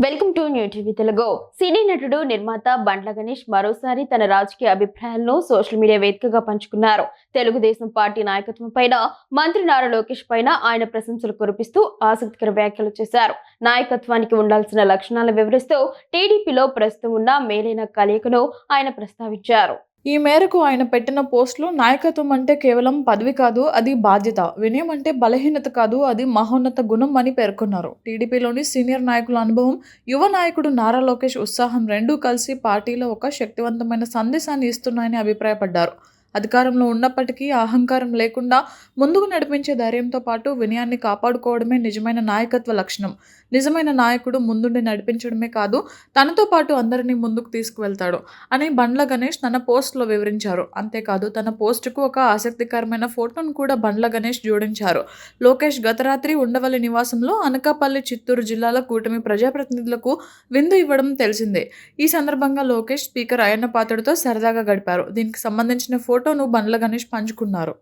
Welcome to new TV Telugu. సినీ నటుడు నిర్మాత బండ్ల గణేష్ మరోసారి తన రాజకీయ అభిప్రాయాలను సోషల్ మీడియా వేదికగా పంచుకున్నారు. తెలుగుదేశం పార్టీ నాయకత్వం పైన మంత్రి నారా లోకేష్ పైన ఆయన ప్రశంసలు కురిపిస్తూ ఆసక్తికర వ్యాఖ్యలు చేశారు. నాయకత్వానికి ఉండాల్సిన లక్షణాలను వివరిస్తూ టీడీపీలో ప్రస్తుతం ఉన్న మేలైన కలయికను ఆయన ప్రస్తావించారు. ఈ మేరకు ఆయన పెట్టిన పోస్టులో నాయకత్వం అంటే కేవలం పదవి కాదు, అది బాధ్యత. వినయం అంటే బలహీనత కాదు, అది మహోన్నత గుణం అని పేర్కొన్నారు. టీడీపీలోని సీనియర్ నాయకుల అనుభవం, యువ నాయకుడు నారా లోకేష్ ఉత్సాహం రెండూ కలిసి పార్టీలో ఒక శక్తివంతమైన సందేశాన్ని ఇస్తున్నాయని అభిప్రాయపడ్డారు. అధికారంలో ఉన్నప్పటికీ అహంకారం లేకుండా ముందుకు నడిపించే ధైర్యంతో పాటు వినయాన్ని కాపాడుకోవడమే నిజమైన నాయకత్వ లక్షణం. నిజమైన నాయకుడు ముందుండి నడిపించడమే కాదు, తనతో పాటు అందరినీ ముందుకు తీసుకువెళ్తాడు అని బండ్ల గణేష్ తన పోస్ట్లో వివరించారు. అంతేకాదు తన పోస్టుకు ఒక ఆసక్తికరమైన ఫోటోను కూడా బండ్ల గణేష్ జోడించారు. లోకేష్ గత రాత్రి ఉండవల్లి నివాసంలో అనకాపల్లి, చిత్తూరు జిల్లాల కూటమి ప్రజాప్రతినిధులకు విందు ఇవ్వడం తెలిసిందే. ఈ సందర్భంగా లోకేష్ స్పీకర్ అయ్యన్న పాత్రుడితో సరదాగా గడిపారు. దీనికి సంబంధించిన ఫోటోను బండ్ల గణేష్ పంచుకున్నారు.